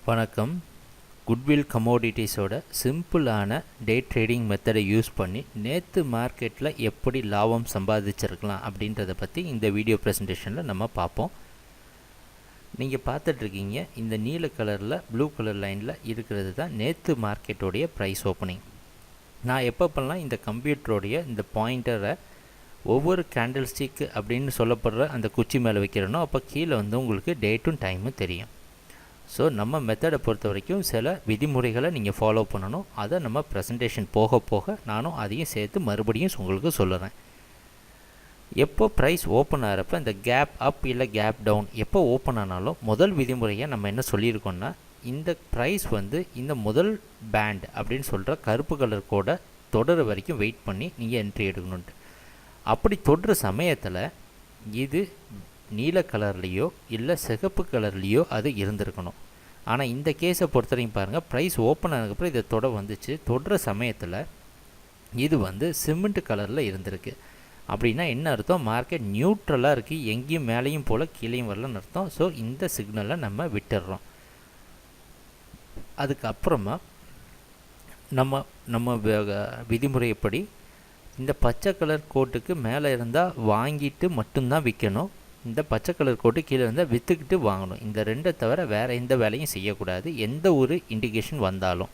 வணக்கம். குட்வில் கமோடிட்டிஸோட சிம்பிளான டே ட்ரேடிங் மெத்தடை யூஸ் பண்ணி நேற்று மார்க்கெட்டில் எப்படி லாபம் சம்பாதிச்சிருக்கலாம் அப்படின்றத பற்றி இந்த வீடியோ ப்ரெசன்டேஷனில் நம்ம பார்ப்போம். நீங்கள் பார்த்துட்ருக்கீங்க, இந்த நீல கலரில் ப்ளூ கலர் லைனில் இருக்கிறது தான் நேற்று மார்க்கெட்டோடைய ப்ரைஸ் ஓப்பனிங். நான் எப்பப்பெல்லாம் இந்த கம்ப்யூட்டரோடைய இந்த பாயிண்டரை ஒவ்வொரு கேண்டில் ஸ்டிக் அப்படின்னு சொல்லப்படுற அந்த குச்சி மேலே வைக்கிறனோ அப்போ கீழே வந்து உங்களுக்கு டேட்டும் டைமும் தெரியும். ஸோ நம்ம மெத்தடை பொறுத்த வரைக்கும் சில விதிமுறைகளை நீங்கள் ஃபாலோ பண்ணணும். அதை நம்ம ப்ரெசன்டேஷன் போக போக நானும் அதையும் சேர்த்து மறுபடியும் உங்களுக்கு சொல்லுறேன். எப்போ ப்ரைஸ் ஓப்பன் ஆகிறப்ப இந்த கேப் அப் இல்லை கேப் டவுன் எப்போ ஓப்பன் ஆனாலும் முதல் விதிமுறையை நம்ம என்ன சொல்லியிருக்கோன்னா, இந்த ப்ரைஸ் வந்து இந்த முதல் பேண்ட் அப்படின்னு சொல்கிற கருப்பு கலர் கோட தொடர வரைக்கும் வெயிட் பண்ணி நீங்கள் என்ட்ரி எடுக்கணுன்ட்டு. அப்படி தொடுற சமயத்தில் இது நீல கலர்லேயோ இல்லை சிகப்பு கலர்லேயோ அது இருந்திருக்கணும். ஆனால் இந்த கேஸை பொறுத்தவரைக்கும் பாருங்கள், ப்ரைஸ் ஓப்பன் ஆனதுக்கப்புறம் இதை வந்துச்சு. தொடுற சமயத்தில் இது வந்து சிமெண்ட் கலரில் இருந்திருக்கு. அப்படின்னா என்ன அர்த்தம்? மார்க்கெட் நியூட்ரலாக இருக்குது, எங்கேயும் மேலேயும் போல் கீழேயும் வரலன்னு அர்த்தம். ஸோ இந்த சிக்னலை நம்ம விட்டுடுறோம். அதுக்கப்புறமா நம்ம விதிமுறைப்படி இந்த பச்சை கலர் கோட்டுக்கு மேலே இருந்தால் வாங்கிட்டு மட்டும்தான் விற்கணும். இந்த பச்சை கலர் கோட்டு கீழே இருந்தால் விற்றுக்கிட்டு வாங்கணும். இந்த ரெண்டை தவிர வேறு எந்த வேலையும் செய்யக்கூடாது, எந்த ஒரு இண்டிகேஷன் வந்தாலும்.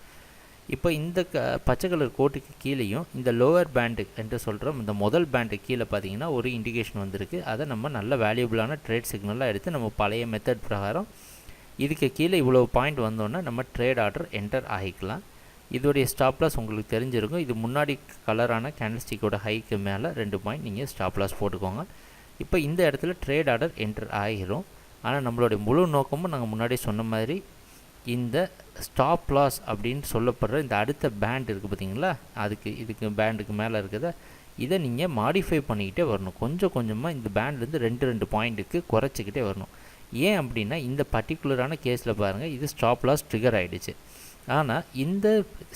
இப்போ இந்த பச்சை கலர் கோட்டுக்கு கீழேயும் இந்த லோவர் பேண்டு என்று சொல்கிற இந்த முதல் பேண்டு கீழே பார்த்தீங்கன்னா ஒரு இண்டிகேஷன் வந்திருக்கு. அதை நம்ம நல்ல வேல்யூபிளான ட்ரேட் சிக்னலாக எடுத்து நம்ம பழைய மெத்தட் பிரகாரம் இதுக்கு கீழே இவ்வளோ பாயிண்ட் வந்தோன்னா நம்ம ட்ரேட் ஆர்டர் என்டர் ஆகிக்கலாம். இதோடைய ஸ்டாப் லாஸ் உங்களுக்கு தெரிஞ்சிருக்கும். இது முன்னாடி கலரான கேண்டில்ஸ்டிக்கோட ஹைக்கு மேலே 2 பாயிண்ட் நீங்கள் ஸ்டாப் லாஸ் போட்டுக்கோங்க. இப்போ இந்த இடத்துல ட்ரேட் ஆர்டர் என்டர் ஆகிரும். ஆனால் நம்மளுடைய முழு நோக்கமும் நாங்கள் முன்னாடி சொன்ன மாதிரி இந்த ஸ்டாப் லாஸ் அப்படின்னு சொல்லப்படுற இந்த அடுத்த பேண்ட் இருக்குது பார்த்தீங்களா, இதுக்கு பேண்டுக்கு மேலே இருக்கிறத இதை நீங்கள் மாடிஃபை பண்ணிக்கிட்டே வரணும். கொஞ்சம் கொஞ்சமாக இந்த பேண்ட்லேருந்து 2 பாயிண்ட்டுக்கு குறைச்சிக்கிட்டே வரணும். ஏன் அப்படின்னா இந்த பர்டிகுலரான கேஸில் பாருங்கள், இது ஸ்டாப் லாஸ் ட்ரிகர் ஆகிடுச்சு. ஆனால் இந்த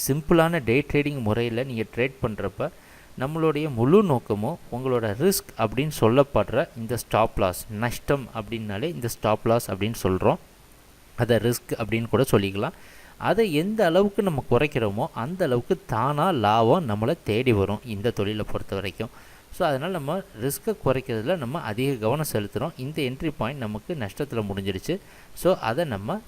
சிம்பிளான டே ட்ரேடிங் முறையில் நீங்கள் ட்ரேட் பண்ணுறப்ப நம்மளுடைய முழு நோக்கமும் உங்களோட ரிஸ்க் அப்படின்னு சொல்லப்படுற இந்த ஸ்டாப் லாஸ், நஷ்டம் அப்படின்னாலே இந்த ஸ்டாப் லாஸ் அப்படின்னு சொல்கிறோம். அதை ரிஸ்க் அப்படின்னு கூட சொல்லிக்கலாம். அதை எந்த அளவுக்கு நம்ம குறைக்கிறோமோ அந்த அளவுக்கு தானாக லாபம் நம்மளை தேடி வரும் இந்த தொழிலை பொறுத்த வரைக்கும். ஸோ அதனால் நம்ம ரிஸ்க்கை குறைக்கிறதுல நம்ம அதிக கவனம் செலுத்துகிறோம். இந்த என்ட்ரி பாயிண்ட் நமக்கு நஷ்டத்தில் முடிஞ்சிடுச்சு. ஸோ அதை நம்ம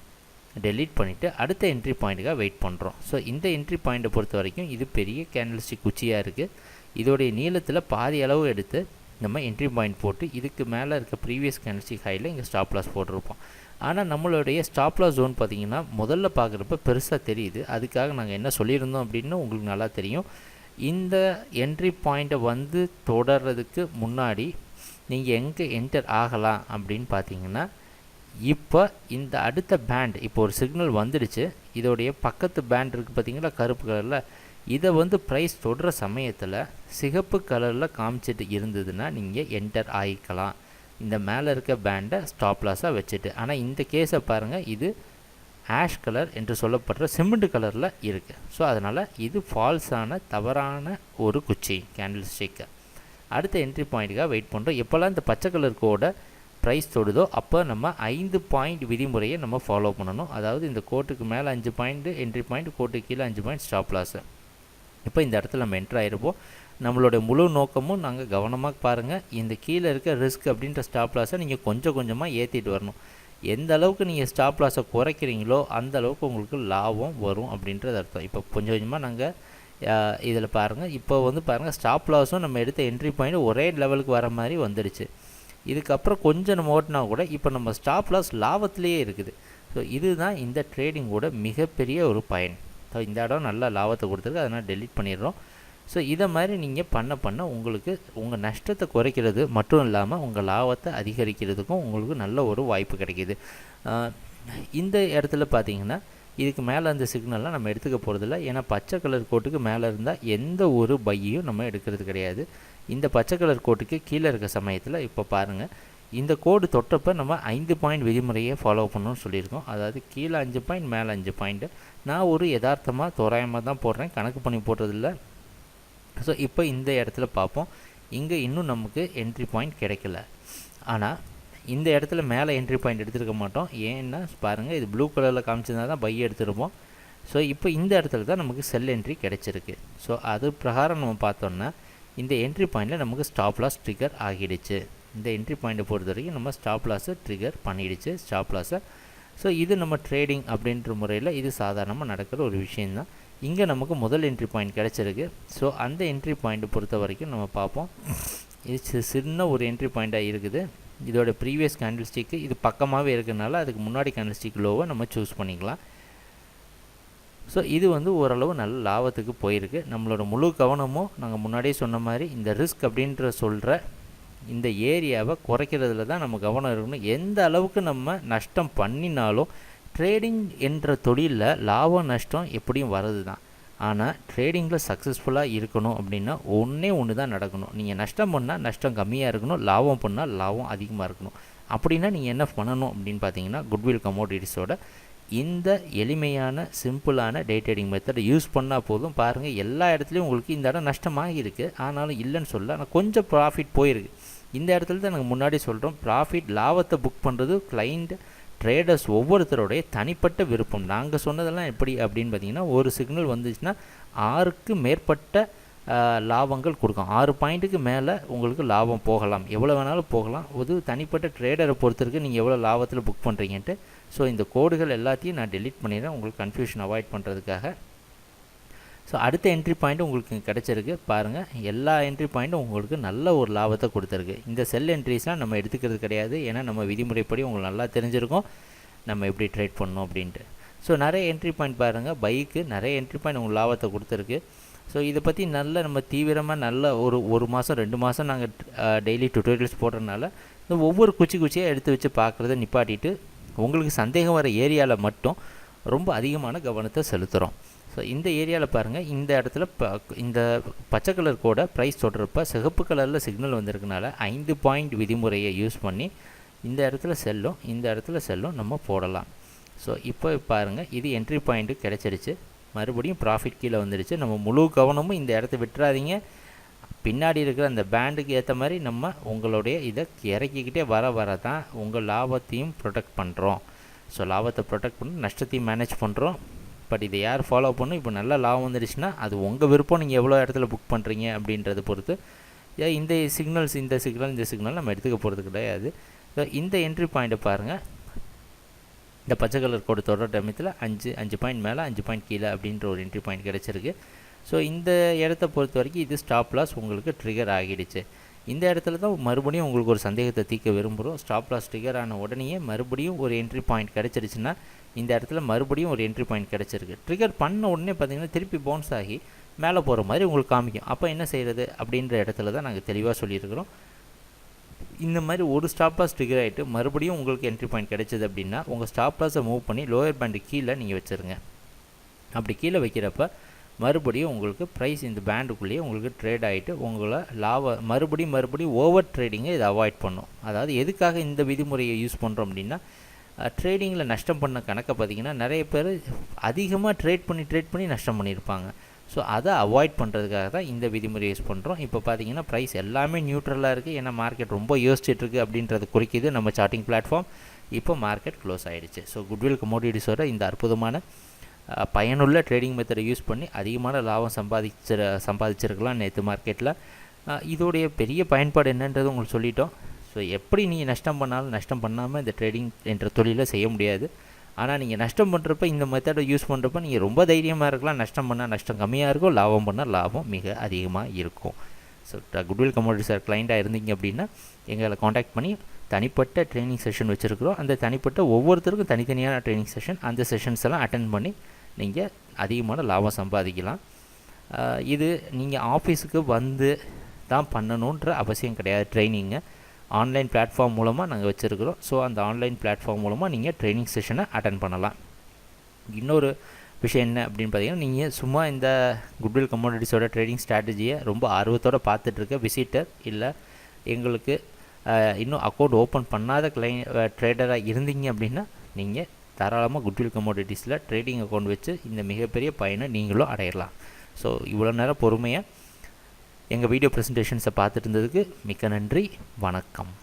டெலீட் பண்ணிவிட்டு அடுத்த என்ட்ரி பாயிண்ட்டுக்காக வெயிட் பண்ணுறோம். ஸோ இந்த என்ட்ரி பாயிண்ட்டை பொறுத்த வரைக்கும் இது பெரிய கேண்டில்ஸ்டிக் குச்சியாக இருக்குது. இதோடைய நீளத்தில் பாதி அளவு எடுத்து நம்ம என்ட்ரி பாயிண்ட் போட்டு இதுக்கு மேலே இருக்க ப்ரீவியஸ் கேண்டில்ஸ்டிக் ஹையில் இங்கே ஸ்டாப் லாஸ் போட்டிருப்போம். ஆனால் நம்மளுடைய ஸ்டாப் லாஸ் ஜோன் பார்த்திங்கன்னா முதல்ல பார்க்குறப்ப பெருசாக தெரியுது. அதுக்காக நாங்கள் என்ன சொல்லியிருந்தோம் அப்படின்னு உங்களுக்கு நல்லா தெரியும். இந்த என்ட்ரி பாயிண்ட்டை வந்து தொடர்றதுக்கு முன்னாடி நீங்கள் எங்கே என்டர் ஆகலாம் அப்படின்னு பார்த்தீங்கன்னா, இப்போ இந்த அடுத்த பேண்ட் இப்போ ஒரு சிக்னல் வந்துடுச்சு. இதோடைய பக்கத்து பேண்ட் இருக்குது பார்த்தீங்களா கருப்பு கலரில், இதை வந்து ப்ரைஸ் தொடுற சமயத்தில் சிகப்பு கலரில் காமிச்சிட்டு இருந்ததுன்னா நீங்கள் என்டர் ஆகிக்கலாம், இந்த மேலே இருக்க பேண்டை ஸ்டாப் லாஸாக வச்சுட்டு. ஆனால் இந்த கேஸை பாருங்கள், இது ஆஷ் கலர் என்று சொல்லப்படுற சிமெண்ட் கலரில் இருக்குது. ஸோ அதனால் இது ஃபால்ஸான தவறான ஒரு குச்சி கேண்டில் ஸ்டிக்கு. அடுத்த என்ட்ரி பாயிண்ட்டுக்காக வெயிட் பண்ணுறோம். எப்போல்லாம் இந்த பச்சை கலர் கோடை ப்ரைஸ் தொடுதோ அப்போ நம்ம 5 பாயிண்ட் விதிமுறையை நம்ம ஃபாலோ பண்ணணும். அதாவது இந்த கோட்டுக்கு மேலே 5 பாயிண்ட் என்ட்ரி பாயிண்ட், கோட்டுக்கு கீழே 5 பாயிண்ட் ஸ்டாப் லாஸு. இப்போ இந்த இடத்துல நம்ம என்ட்ரு ஆகிருப்போம். நம்மளுடைய முழு நோக்கமும் நாங்கள் கவனமாக பாருங்கள், இந்த கீழே இருக்க ரிஸ்க் அப்படின்ற ஸ்டாப் லாஸை நீங்கள் கொஞ்சம் கொஞ்சமாக ஏற்றிட்டு வரணும். எந்த அளவுக்கு நீங்கள் ஸ்டாப் லாஸை குறைக்கிறீங்களோ அந்த அளவுக்கு உங்களுக்கு லாபம் வரும் அப்படின்றது அர்த்தம். இப்போ கொஞ்சம் கொஞ்சமாக நாங்கள் இதில் பாருங்கள், இப்போ வந்து பாருங்கள் ஸ்டாப் லாஸும் நம்ம எடுத்த என்ட்ரி பாயிண்ட் ஒரே லெவலுக்கு வர மாதிரி வந்துடுச்சு. இதுக்கப்புறம் கொஞ்சம் நம்ம ஓட்டினா கூட இப்போ நம்ம ஸ்டாப் லாஸ் லாபத்திலேயே இருக்குது. ஸோ இதுதான் இந்த ட்ரேடிங்கோட மிகப்பெரிய ஒரு பயன். ஸோ இந்த இடம் நல்லா லாபத்தை கொடுத்துருக்கு, அதனால் டெலீட் பண்ணிடுறோம். ஸோ இதை மாதிரி நீங்கள் பண்ண உங்களுக்கு உங்கள் நஷ்டத்தை குறைக்கிறது மட்டும் இல்லாமல் உங்கள் லாபத்தை அதிகரிக்கிறதுக்கும் உங்களுக்கு நல்ல ஒரு வாய்ப்பு கிடைக்கிது. இந்த இடத்துல பார்த்தீங்கன்னா இதுக்கு மேலே அந்த சிக்னல்லாம் நம்ம எடுத்துக்க போகிறதில்ல. ஏன்னா பச்சை கலர் கோட்டுக்கு மேலே இருந்தால் எந்த ஒரு பையையும் நம்ம எடுக்கிறது கிடையாது. இந்த பச்சை கலர் கோட்டுக்கு கீழே இருக்க சமயத்தில் இப்போ பாருங்கள், இந்த கோடு தொட்டப்போ நம்ம 5 பாயிண்ட் விதிமுறையை ஃபாலோ பண்ணணும்னு சொல்லியிருக்கோம். அதாவது கீழே 5 பாயிண்ட் மேலே 5 பாயிண்ட்டு. நான் ஒரு யதார்த்தமாக தோராயமாக தான் போடுறேன், கணக்கு பண்ணி போடுறதில்ல. ஸோ இப்போ இந்த இடத்துல பார்ப்போம், இங்கே இன்னும் நமக்கு என்ட்ரி பாயிண்ட் கிடைக்கல. ஆனால் இந்த இடத்துல மேலே என்ட்ரி பாயிண்ட் எடுத்துருக்க மாட்டோம். ஏன்னா பாருங்கள், இது ப்ளூ கலரில் காமிச்சிருந்தா தான் பை எடுத்துருப்போம். ஸோ இப்போ இந்த இடத்துல தான் நமக்கு செல் என்ட்ரி கிடச்சிருக்கு. ஸோ அது பிரகாரம் நம்ம பார்த்தோன்னா இந்த என்ட்ரி பாயிண்டில் நமக்கு ஸ்டாப் லாஸ் ட்ரிகர் ஆகிடுச்சு. இந்த என்ட்ரி பாயிண்ட்டை பொறுத்த வரைக்கும் நம்ம ஸ்டாப் லாஸை ட்ரிகர் பண்ணிடுச்சு, ஸ்டாப் லாஸை. ஸோ இது நம்ம ட்ரேடிங் அப்படின்ற முறையில் இது சாதாரணமாக நடக்கிற ஒரு விஷயந்தான். இங்கே நமக்கு முதல் என்ட்ரி பாயிண்ட் கிடச்சிருக்கு. ஸோ அந்த என்ட்ரி பாயிண்ட்டை பொறுத்த வரைக்கும் நம்ம பார்ப்போம். இது சின்ன ஒரு என்ட்ரி பாயிண்ட்டாக இருக்குது. இதோட ப்ரீவியஸ் கேண்டில் ஸ்டிக்கு இது பக்கமாகவே இருக்கிறதுனால அதுக்கு முன்னாடி கேண்டில் ஸ்டிக் லோவை நம்ம சூஸ் பண்ணிக்கலாம். ஸோ இது ஓரளவு நல்ல லாபத்துக்கு போயிருக்கு. நம்மளோட முழு கவனமும் நாங்கள் முன்னாடியே சொன்ன மாதிரி இந்த ரிஸ்க் அப்படின்ற சொல்கிற இந்த ஏரியாவை குறைக்கிறதுல தான் நம்ம கவனம் இருக்கணும். எந்த அளவுக்கு நம்ம நஷ்டம் பண்ணினாலும் ட்ரேடிங் என்ற தொழிலில் லாபம் நஷ்டம் எப்படியும் வர்றது தான். ஆனால் ட்ரேடிங்கில் சக்ஸஸ்ஃபுல்லாக இருக்கணும் அப்படின்னா ஒன்று தான் நடக்கணும். நீங்கள் நஷ்டம் பண்ணால் நஷ்டம் கம்மியாக இருக்கணும், லாபம் பண்ணால் லாபம் அதிகமாக இருக்கணும். அப்படின்னா நீங்கள் என்ன பண்ணணும் அப்படின்னு பார்த்தீங்கன்னா, குட்வில் கமோடிட்டிஸோட இந்த எளிமையான சிம்பிளான டே ட்ரேடிங் மெத்தடை யூஸ் பண்ணால் போதும். பாருங்கள், எல்லா இடத்துலையும் உங்களுக்கு இந்த இடம் நஷ்டமாக இருக்குது, ஆனாலும் இல்லைன்னு சொல்ல, ஆனால் கொஞ்சம் ப்ராஃபிட் போயிருக்கு. இந்த இடத்துல தான் நாங்கள் முன்னாடி சொல்கிறோம், ப்ராஃபிட் லாபத்தை புக் பண்ணுறது கிளைண்ட் ட்ரேடர்ஸ் ஒவ்வொருத்தருடைய தனிப்பட்ட விருப்பம். நாங்கள் சொன்னதெல்லாம் எப்படி அப்படின்னு பார்த்தீங்கன்னா, ஒரு சிக்னல் வந்துச்சுன்னா 6க்கு மேற்பட்ட லாபங்கள் கொடுக்கும். 6 பாயிண்ட்டுக்கு மேலே உங்களுக்கு லாபம் போகலாம், எவ்வளோ வேணாலும் போகலாம். ஒரு தனிப்பட்ட ட்ரேடரை பொறுத்திருக்கு நீங்கள் எவ்வளோ லாபத்தில் புக் பண்ணுறீங்கன்ட்டு. ஸோ இந்த கோடுகள் எல்லாத்தையும் நான் டெலீட் பண்ணிடுறேன் உங்களுக்கு கன்ஃபியூஷன் அவாய்ட் பண்ணுறதுக்காக. ஸோ அடுத்த என்ட்ரி பாயிண்ட் உங்களுக்கு கிடச்சிருக்கு. பாருங்கள், எல்லா என்ட்ரி பாயிண்ட்டும் உங்களுக்கு நல்ல ஒரு லாபத்தை கொடுத்துருக்கு. இந்த செல் என்ட்ரிஸ்லாம் நம்ம எடுத்துக்கிறது கிடையாது, ஏன்னா நம்ம விதிமுறைப்படி உங்களுக்கு நல்லா தெரிஞ்சிருக்கும் நம்ம எப்படி ட்ரேட் பண்ணணும் அப்படின்ட்டு. ஸோ நிறைய என்ட்ரி பாயிண்ட் பாருங்கள், பைக்கு நிறைய என்ட்ரி பாயிண்ட் உங்களுக்கு லாபத்தை கொடுத்துருக்கு. ஸோ இதை பற்றி நல்ல நம்ம தீவிரமாக நல்ல ஒரு மாதம் 2 மாதம் நாங்கள் டெய்லி டுட்டோரியல்ஸ் போடுறதுனால இந்த ஒவ்வொரு குச்சியாக எடுத்து வச்சு பார்க்குறத நிப்பாட்டிட்டு உங்களுக்கு சந்தேகம் வர ஏரியாவில் மட்டும் ரொம்ப அதிகமான கவனத்தை செலுத்துகிறோம். ஸோ இந்த ஏரியாவில் பாருங்கள், இந்த இடத்துல இந்த பச்சை கலர் கோடை ப்ரைஸ் தொடர்றப்ப சிகப்பு கலரில் சிக்னல் வந்திருக்கனால 5 பாயிண்ட் விதிமுறையை யூஸ் பண்ணி இந்த இடத்துல செல்லும், இந்த இடத்துல செல்லும் நம்ம போடலாம். ஸோ இப்போ பாருங்கள், இது என்ட்ரி பாயிண்ட்டு கிடச்சிருச்சு. மறுபடியும் ப்ராஃபிட் கீழே வந்துடுச்சு. நம்ம முழு கவனமும் இந்த இடத்த விட்டுறாதீங்க. பின்னாடி இருக்கிற அந்த பேண்டுக்கு ஏற்ற மாதிரி நம்ம உங்களுடைய இதை இறக்கிக்கிட்டே வர தான் உங்கள் லாபத்தையும் ப்ரொடெக்ட் பண்ணுறோம். ஸோ லாபத்தை ப்ரொடெக்ட் பண்ணி நஷ்டத்தையும் மேனேஜ் பண்ணுறோம். பட் இதை யார் ஃபாலோ பண்ணும்? இப்போ நல்ல லாபம் வந்துடுச்சுன்னா அது உங்கள் விருப்பம், நீங்கள் எவ்வளோ இடத்துல புக் பண்ணுறீங்க அப்படின்றத பொறுத்து. இந்த சிக்னல் நம்ம எடுத்துக்க போகிறது கிடையாது. ஸோ இந்த என்ட்ரி பாயிண்ட்டை பாருங்கள், இந்த பச்சை கலர் கோடு தொடர் டயத்தில் 5 பாயிண்ட் மேலே 5 பாயிண்ட் கீழே அப்படின்ற ஒரு என்ட்ரி பாயிண்ட் கிடச்சிருக்கு. ஸோ இந்த இடத்த பொறுத்த வரைக்கும் இது ஸ்டாப் லாஸ் உங்களுக்கு ட்ரிகர் ஆகிடுச்சு. இந்த இடத்துல தான் மறுபடியும் உங்களுக்கு ஒரு சந்தேகத்தை தீர்க்க விரும்புகிறோம். ஸ்டாப் லாஸ் ட்ரிகர் ஆன உடனேயே மறுபடியும் ஒரு என்ட்ரி பாயிண்ட் கிடச்சிருச்சுன்னா இந்த இடத்துல மறுபடியும் ஒரு என்ட்ரி பாயிண்ட் கிடச்சிருக்கு. ட்ரிகர் பண்ண உடனே பார்த்திங்கன்னா திருப்பி பவுன்ஸ் ஆகி மேலே போகிற மாதிரி உங்களுக்கு காமிக்கும். அப்போ என்ன செய்கிறது அப்படின்ற இடத்துல தான் நாங்கள் தெளிவாக சொல்லியிருக்கிறோம். இந்த மாதிரி ஒரு ஸ்டாப் லாஸ் ட்ரிகர் ஆகிட்டு மறுபடியும் உங்களுக்கு என்ட்ரி பாயிண்ட் கிடைச்சது அப்படின்னா உங்கள் ஸ்டாப் லாஸை மூவ் பண்ணி லோயர் பேண்டு கீழே நீங்கள் வச்சுருங்க. அப்படி கீழே வைக்கிறப்ப மறுபடியும் உங்களுக்கு ப்ரைஸ் இந்த பேண்டுக்குள்ளேயே உங்களுக்கு ட்ரேட் ஆகிட்டு உங்களை மறுபடியும் ஓவர் ட்ரேடிங்கை இதை அவாய்ட் பண்ணும். அதாவது எதுக்காக இந்த விதிமுறையை யூஸ் பண்ணுறோம் அப்படின்னா, ட்ரேடிங்கில் நஷ்டம் பண்ண கணக்கை பார்த்திங்கன்னா நிறைய பேர் அதிகமாக ட்ரேட் பண்ணி நஷ்டம் பண்ணியிருப்பாங்க. ஸோ அதை அவாய்ட் பண்ணுறதுக்காக தான் இந்த விதிமுறை யூஸ் பண்ணுறோம். இப்போ பார்த்தீங்கன்னா ப்ரைஸ் எல்லாமே நியூட்ரலாக இருக்குது, ஏன்னா மார்க்கெட் ரொம்ப யோசிச்சுட்ருக்கு அப்படின்றது குறிக்கிது நம்ம சார்ட்டிங் பிளாட்ஃபார்ம். இப்போ மார்க்கெட் க்ளோஸ் ஆகிடுச்சு. ஸோ குட்வில் கமோடிட்டிஸோட இந்த அற்புதமான பயனுள்ள ட்ரேடிங் மெத்தடை யூஸ் பண்ணி அதிகமான லாபம் சம்பாதிச்சிருக்கலாம் நேற்று மார்க்கெட்டில். இதோடைய பெரிய பயன்பாடு என்னன்றது உங்களுக்கு சொல்லிட்டோம். ஸோ எப்படி நீங்கள் நஷ்டம் பண்ணாலும் நஷ்டம் பண்ணாமல் இந்த ட்ரேடிங் என்ற தொழிலை செய்ய முடியாது. ஆனால் நீங்கள் நஷ்டம் பண்ணுறப்ப இந்த மெத்தடை யூஸ் பண்ணுறப்ப நீங்கள் ரொம்ப தைரியமாக இருக்கலாம். நஷ்டம் பண்ணால் நஷ்டம் கம்மியாக இருக்கும், லாபம் பண்ணால் லாபம் மிக அதிகமாக இருக்கும். ஸோ குட்வில் கமோடிட்டிஸ் கிளைண்ட்டாக இருந்தீங்க அப்படின்னா எங்களை காண்டாக்ட் பண்ணி தனிப்பட்ட ட்ரைனிங் செஷன் வச்சுருக்கிறோம். அந்த தனிப்பட்ட ஒவ்வொருத்தருக்கும் தனித்தனியான ட்ரைனிங் செஷன், அந்த செஷன்ஸ் எல்லாம் அட்டென்ட் பண்ணி நீங்கள் அதிகமான லாபம் சம்பாதிக்கலாம். இது நீங்கள் ஆஃபீஸுக்கு வந்து தான் பண்ணணுன்ற அவசியம் கிடையாது. ட்ரைனிங்கை ஆன்லைன் பிளாட்ஃபார்ம் மூலமாக நாங்கள் வச்சுருக்கிறோம். ஸோ அந்த ஆன்லைன் பிளாட்ஃபார்ம் மூலமாக நீங்கள் ட்ரைனிங் செஷனை அட்டென்ட் பண்ணலாம். இன்னொரு விஷயம் என்ன அப்படின்னு பார்த்தீங்கன்னா, நீங்கள் சும்மா இந்த குட்வில் கமோடிட்டிஸோட ட்ரேடிங் ஸ்ட்ராட்டஜியை ரொம்ப ஆர்வத்தோடு பார்த்துட்ருக்க விசிட்டர் இல்லை எங்களுக்கு இன்னும் அக்கௌண்ட் ஓப்பன் பண்ணாத ட்ரேடராக இருந்தீங்க அப்படின்னா நீங்கள் தாராளமாக குட்வில் கமோடிட்டிஸில் ட்ரேடிங் அக்கௌண்ட் வச்சு இந்த மிகப்பெரிய பயனை நீங்களும் அடையலாம். ஸோ இவ்வளோ நேரம் பொறுமையாக எங்கள் வீடியோ ப்ரெசன்டேஷன்ஸை பார்த்துட்டு இருந்ததுக்கு மிக்க நன்றி. வணக்கம்.